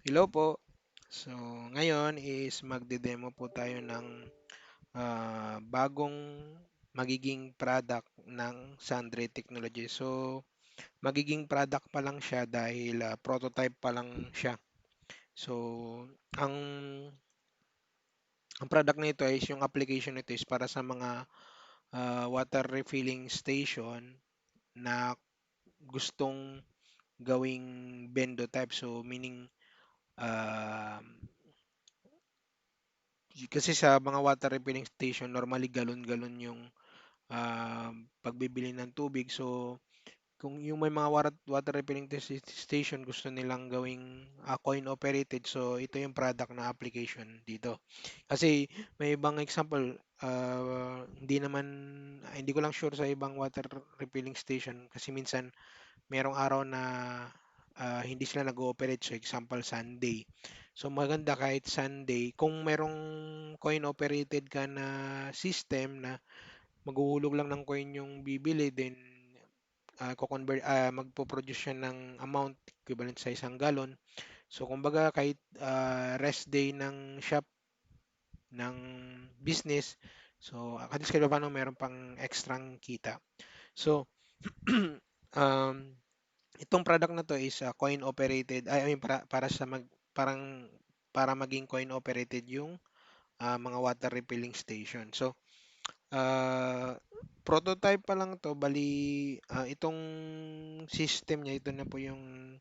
Hello po. So, ngayon is magde-demo po tayo ng bagong magiging product ng Sandre Technology. So, magiging product pa lang siya dahil prototype pa lang siya. So, ang ang product nito is yung application nito is para sa mga water refilling station na gustong gawing bendo type. So, meaning um kasi sa mga water refilling station, normally galon-galon yung pagbibili ng tubig. So, kung yung may mga water refilling station gusto nilang gawing coin operated, so ito yung product na application dito. Kasi may ibang example, hindi ko lang sure sa ibang water refilling station kasi minsan merong araw na hindi sila nag-ooperate. So, example, Sunday. So, maganda kahit Sunday, kung merong coin-operated ka na system na maghuhulog lang ng coin yung bibili, then magpo-produce siya ng amount equivalent sa isang galon. So, kumbaga, kahit rest day ng shop, ng business, so, at least kahit paano meron pang extrang kita. So, um, itong product na to is coin operated. I mean para sa parang para maging coin operated yung mga water refilling station. So, uh, prototype pa lang to, bali itong system niya, ito na po yung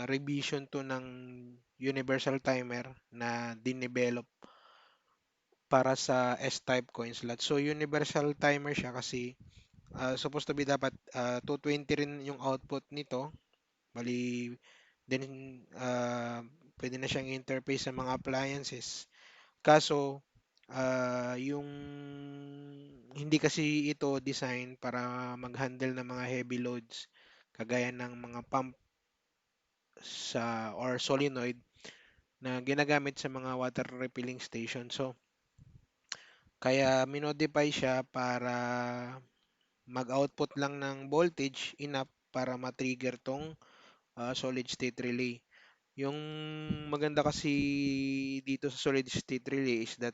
revision to ng universal timer na dinevelop para sa S-type coin slot. So, universal timer siya kasi supposed to be dapat 220 rin yung output nito. Bali, then pwede na siyang interface sa mga appliances. Kaso, yung hindi kasi ito design para mag-handle ng mga heavy loads kagaya ng mga pump or solenoid na ginagamit sa mga water refilling station. So, kaya minodify siya para mag-output lang ng voltage enough para ma-trigger tong solid state relay. Yung maganda kasi dito sa solid state relay is that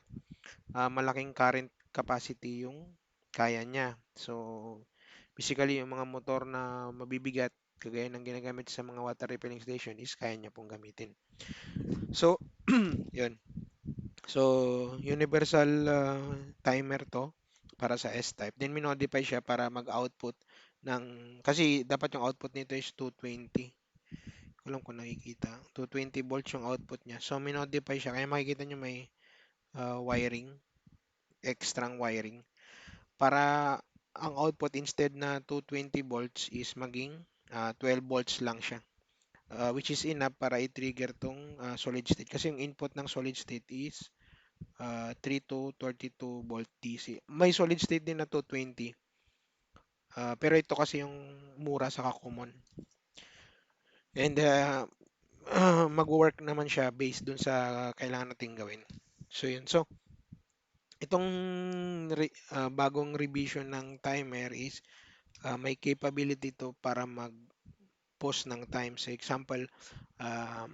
malaking current capacity yung kaya niya. So, basically, yung mga motor na mabibigat, kagaya ng ginagamit sa mga water refilling station, is kaya niya pong gamitin. So, yun. So, universal timer to para sa S-type. Then, minodify siya para mag-output ng, kasi dapat yung output nito is 220. Alam ko nakikita. 220 volts yung output niya. So, minodify siya. Kaya makikita nyo may wiring, extra wiring. Para ang output instead na 220 volts is maging 12 volts lang siya. Which is enough para i-trigger tong solid state. Kasi yung input ng solid state is 3 to 32 volt DC. May solid state din na 220. Pero ito kasi yung mura sa common. And mag-work naman siya based dun sa kailangan nating gawin. So yun. So itong bagong revision ng timer is may capability to para mag-pause ng time. So example, um,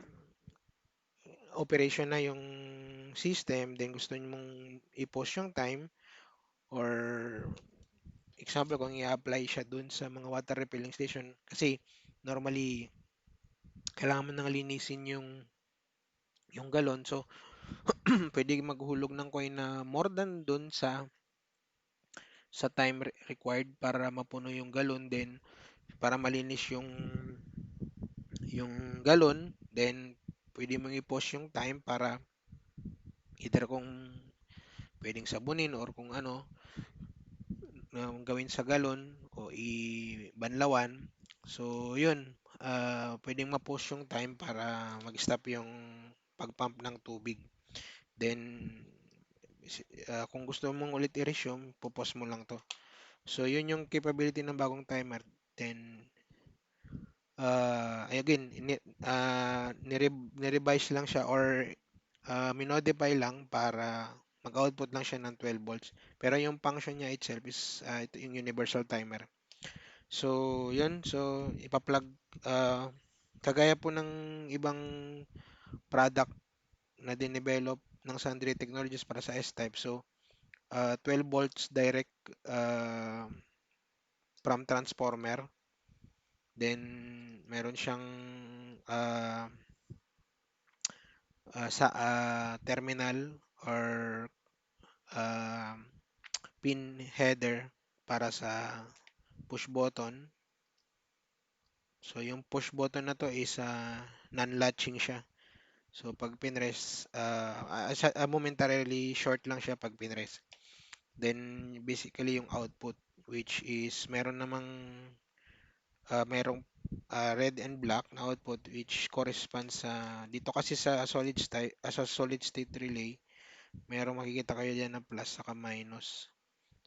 operation na yung system, then gusto mong i-pause yung time, or example kung i-apply siya dun sa mga water refilling station, kasi normally kailangan mo nang linisin yung galon. So, pwede maghulog ng coin na more than dun sa time required para mapuno yung galon, then para malinis yung galon, then pwede mong i-pause yung time para either kung pwedeng sabunin or kung ano na gawin sa galon o ibanlawan. So, yun, pwedeng ma-pause yung time para mag-stop yung pag-pump ng tubig. Then, kung gusto mong ulit i-resume, pupause mo lang to. So, yun yung capability ng bagong timer. Then, again, nirevise lang siya, or minodify lang para mag-output lang siya ng 12 volts. Pero yung function niya itself is ito yung universal timer. So, yun. So, ipa-plug, uh, kagaya po ng ibang product na dinevelop ng Sundry Technologies para sa S-Type. So, 12 volts direct uh, from transformer. Then, meron siyang uh, sa terminal or uh, pin header para sa push button. So, yung push button na to is non-latching siya. So, pag pinrest, momentarily short lang siya pag pinrest. Then, basically yung output, which is meron namang merong red and black na output which corresponds sa dito kasi sa solid state relay, merong makikita kayo diyan na plus saka minus.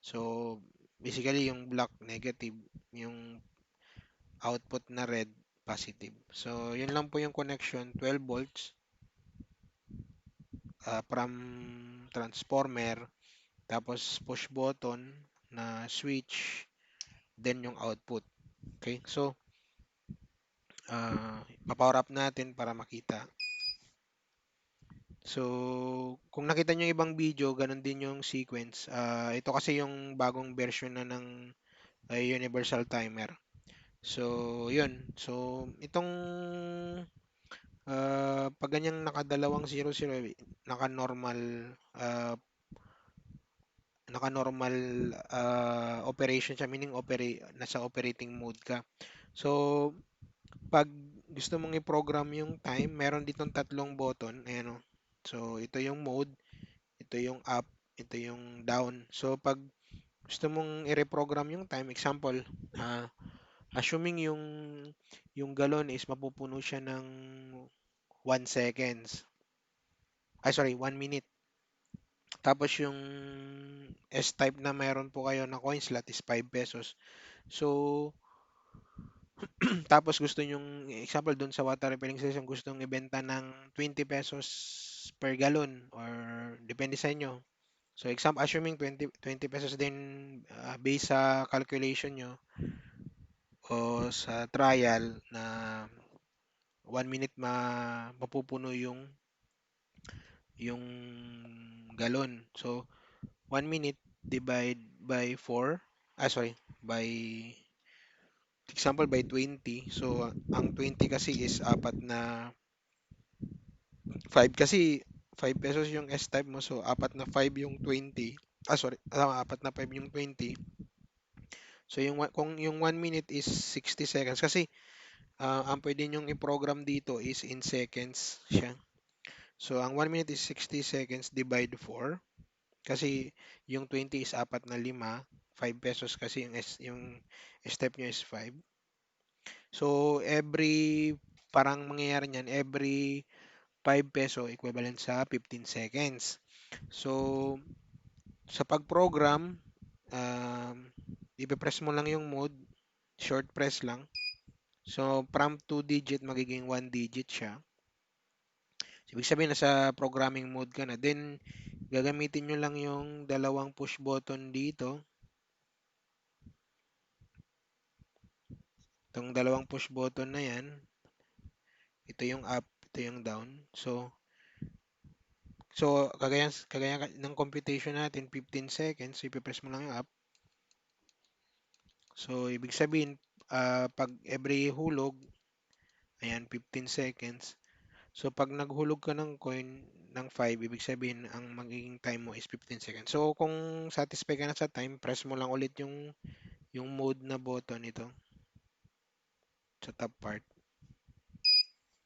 So, basically yung black negative, yung output na red positive. So, yun lang po yung connection, 12 volts from transformer, tapos push button na switch, then yung output. Okay? So, pa-power up natin para makita. So, kung nakita nyo yung ibang video, ganun din yung sequence. Ito kasi yung bagong version na ng universal timer. So, yun. So, itong pag ganyang nakadalawang 00, naka-normal uh, naka-normal operation siya, meaning nasa operating mode ka. So, pag gusto mong i-program yung time, meron ditong tatlong button. Ayan o. So, ito yung mode, ito yung up, ito yung down. So, pag gusto mong i-reprogram yung time, example, assuming yung galon is mapupuno siya ng 1 seconds. Ay, sorry, 1 minute. Tapos yung S-type na meron po kayo na coin slot is 5 pesos. So, tapos gusto nyong, example, dun sa water refilling station, gusto nyong ibenta ng 20 pesos per gallon or depende sa inyo. So, example, assuming 20 pesos din based sa calculation nyo o sa trial na 1 minute mapupuno yung galon. So, 1 minute divide by 4, sorry, by example by 20. So, ang 20 kasi is 5 kasi 5 pesos yung S-type mo. So, 5 yung 20. Sorry, 5 yung 20. So, kung yung 1 minute is 60 seconds kasi ang pwede nyong i-program dito is in seconds siya. So, ang 1 minute is 60 seconds divide 4 kasi yung 20 is 5, 5 pesos kasi yung step nyo is 5. So, parang mangyayari niyan, every 5 peso equivalent sa 15 seconds. So, sa pag-program, um, ipipress mo lang yung mode, short press lang. So, from 2 digit, magiging 1 digit siya. So, ibig sabihin, nasa programming mode ka na. Then, gagamitin nyo lang yung dalawang push button dito. Itong dalawang push button na yan, ito yung up, ito yung down. So kagaya ng computation natin, 15 seconds, ipipress mo lang yung up. So, ibig sabihin, pag every hulog, ayan, 15 seconds. So, pag naghulog ka ng coin ng 5, ibig sabihin, ang magiging time mo is 15 seconds. So, kung satisfied ka na sa time, press mo lang ulit yung mode na button ito sa top part.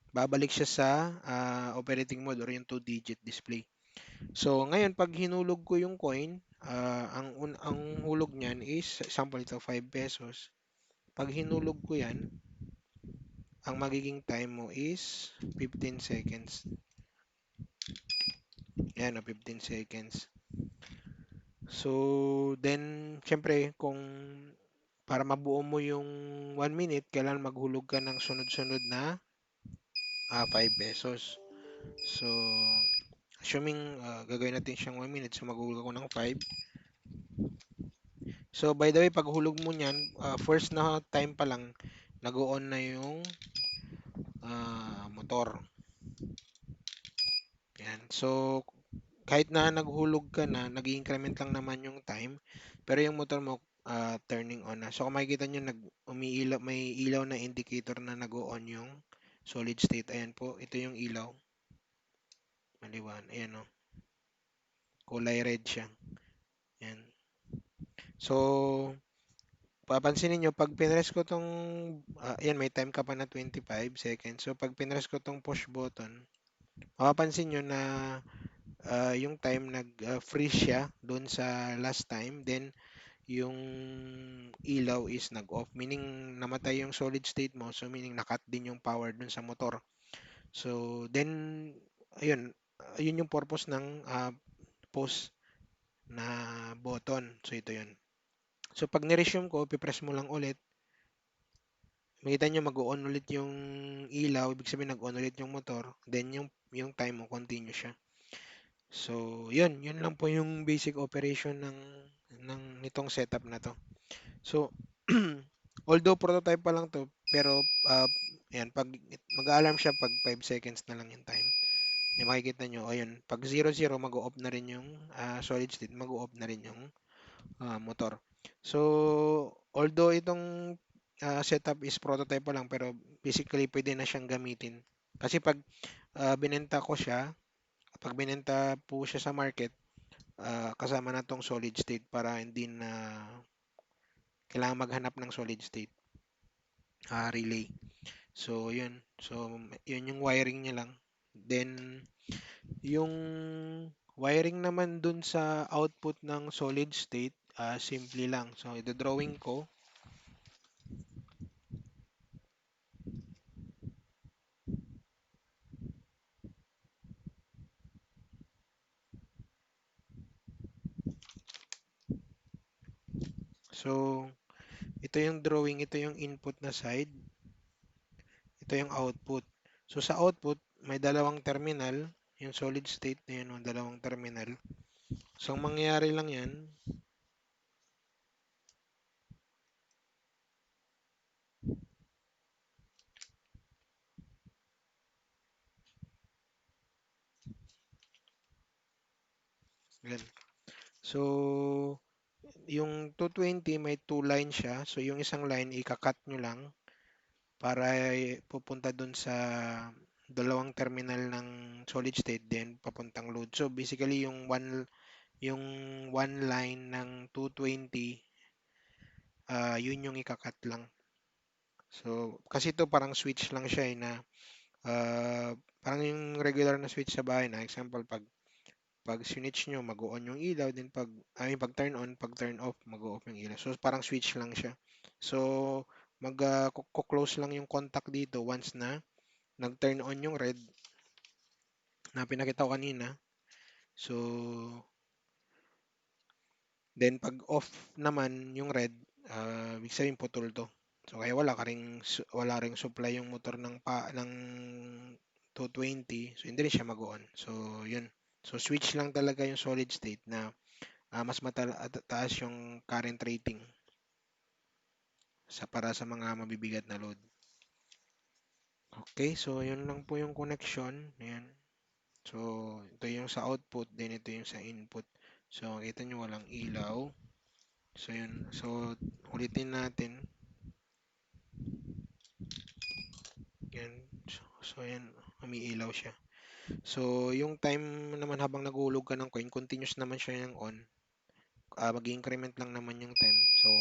Babalik siya sa operating mode or yung 2-digit display. So, ngayon, pag hinulog ko yung coin, ang hulog niyan is, example ito, 5 pesos. Pag hinulog ko yan, ang magiging time mo is 15 seconds. Yan, 15 seconds. So, then, syempre, para mabuo mo yung 1 minute, kailangan maghulog ka ng sunod-sunod na 5 pesos. So, assuming gagawin natin siyang 1 minute, so maghulog ako ng 5. So, by the way, pag hulog mo niyan, first na time pa lang, nag-on na yung motor. Yan. So, kahit na naghulog ka na, nag-increment lang naman yung time, pero yung motor mo turning on na. So, kung makikita nyo, umiilaw, may ilaw na indicator na nag-on yung solid state. Ayan po, ito yung ilaw. Maliwan. Ayan o. Kulay red siya. Ayan. So, papansinin nyo, pag pinress ko tong, ayan, may time ka pa na 25 seconds. So, pag pinress ko tong push button, mapapansin nyo na yung time nag-freeze siya doon sa last time. Then, yung ilaw is nag-off. Meaning, namatay yung solid state mo. So, meaning, nakat din yung power doon sa motor. So, then, ayun. Ayun yung purpose ng pause na button. So, ito yun. So, pag ni-resume ko, pipress mo lang ulit. Makita nyo mag-on ulit yung ilaw. Ibig sabihin, nag-on ulit yung motor. Then, yung time mo, continue siya. So, yun lang po yung basic operation ng nitong setup na to. So, although prototype pa lang to, pero ayan, pag mag-alarm siya pag 5 seconds na lang yung time. Yung makikita nyo, ayun, pag 00 mag-off na rin yung solid state, mag-off na rin yung motor. So, although itong setup is prototype pa lang, pero basically pwede na siyang gamitin. Kasi pag binenta ko siya, pag binenta po siya sa market, kasama na tong solid state para hindi na kailangan maghanap ng solid state relay. So, yun. So, yun yung wiring niya lang. Then, yung wiring naman dun sa output ng solid state, simple lang. So, ito drawing ko. So, ito yung drawing, ito yung input na side, ito yung output. So, sa output, may dalawang terminal, yung solid state na yun, dalawang terminal. So, ang mangyayari lang yan, yan. So, yung 220 may two line siya. So, yung isang line, ikakat nyo lang para pupunta dun sa dalawang terminal ng solid state din papuntang load. So, basically, yung one line ng 220, yun yung ikakat lang. So, kasi ito parang switch lang siya na parang yung regular na switch sa bahay na example pag switch nyo mag-on yung ilaw din pag turn on pag turn off mag-off yung ilaw. So parang switch lang siya. So close lang yung contact dito once na nag-turn on yung red na pinakita ko kanina. So then pag off naman yung red, ibig sabihin putol to. So kaya wala ring supply yung motor ng 220. So hindi rin siya mag-on. So yun. So switch lang talaga yung solid state na mas mataas yung current rating para sa mga mabibigat na load. Okay, so yun lang po yung connection. Ayan. So ito yung sa output, then ito yung sa input. So kita nyo walang ilaw. So yun. So ulitin natin. Yan. So yan, umiilaw siya. So yung time naman habang naghulog ka ng coin, continuous naman siya yung on. Mag-increment lang naman yung time. So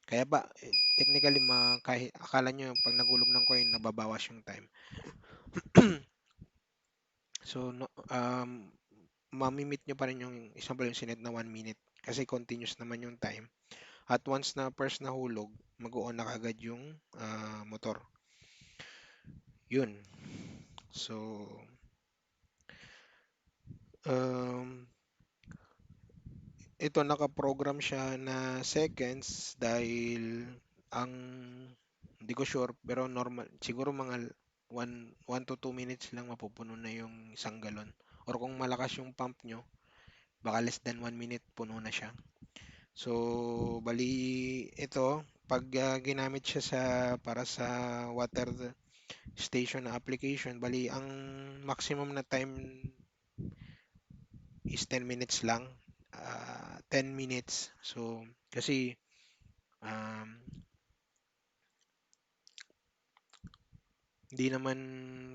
kaya ba technically kahit akala nyo pag nagulog ng coin nababawas yung time. So no, mamimit nyo pa rin yung example yung sinet na 1 minute kasi continuous naman yung time. At once na first nahulog, mag-on na kagad yung motor. Yun. So um, ito naka-program siya na seconds dahil ang hindi ko sure pero normal siguro mga 1 to 2 minutes lang mapupuno na yung isang galon. Or kung malakas yung pump nyo, baka less than 1 minute puno na siya. So, bali ito, pag ginamit siya para sa water station na application. Bali, ang maximum na time is 10 minutes lang. 10 minutes. So, kasi um, hindi naman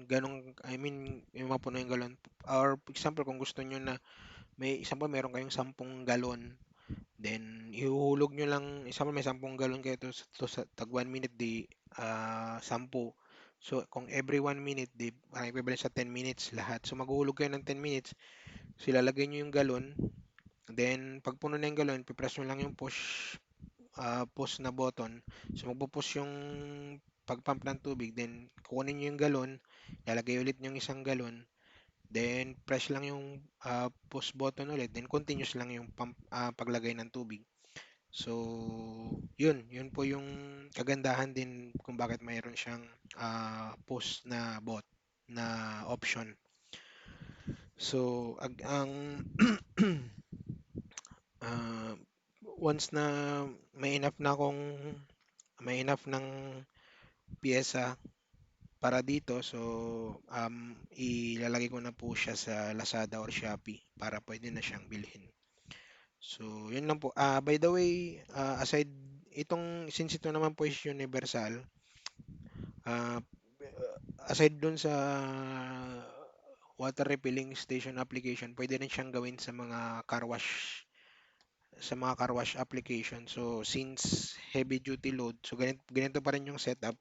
ganong, I mean, yung mapuno yung galon. Or, for example, kung gusto nyo na, example, meron kayong 10 galon, then, ihuhulog nyo lang, example, may 10 galon kayo to sa tag 1 minute, di 10. So, kung every 1 minute, di, parang equivalent sa 10 minutes lahat. So, maghuhulog kayo ng 10 minutes. So, ilalagay nyo yung galon. Then, pag puno na yung galon, pipress nyo lang yung push na button. So, magpo-push yung pag-pump ng tubig. Then, kukunin nyo yung galon. Ilalagay ulit yung isang galon. Then, press lang yung push button ulit. Then, continuous lang yung paglagay ng tubig. So, yun po yung kagandahan din kung bakit mayroon siyang push na na option. So, ang ah, once na may enough ng piyesa para dito, so ilalagay ko na po siya sa Lazada or Shopee para pwede na siyang bilhin. So, yun lang po. By the way, aside since ito naman po is universal, ah, aside dun sa water refilling station application, pwede rin siyang gawin sa mga car wash application. So, since heavy duty load, so ganito pa rin yung setup.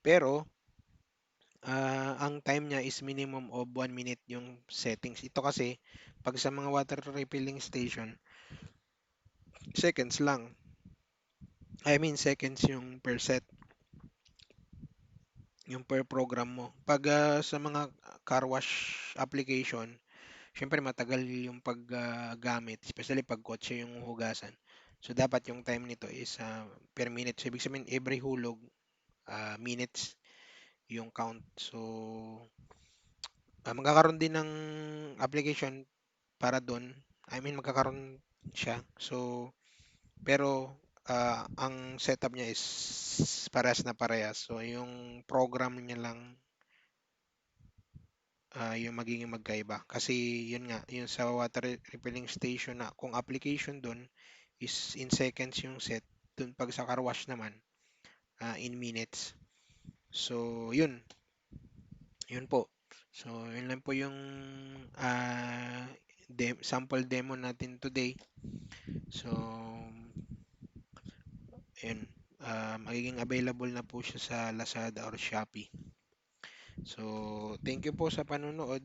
Pero, ang time niya is minimum of 1 minute yung settings. Ito kasi, pag sa mga water refilling station, seconds lang. I mean, seconds yung per set, yung per program mo. Pag sa mga car wash application, syempre matagal yung paggamit, especially pag kotse yung hugasan. So, dapat yung time nito is per minute. So, ibig sabihin, every hulog, minutes yung count. So, magkakaroon din ng application para doon. I mean, magkakaroon siya. So, pero ang setup niya is parehas na parehas. So, yung program niya lang yung magiging magkaiba. Kasi yun nga, yung sa water refilling station na kung application doon is in seconds yung set. Doon pag sa car wash naman, in minutes. So, yun po. So, yun lang po yung sample demo natin today. So, yun. Magiging available na po siya sa Lazada or Shopee. So, thank you po sa panonood.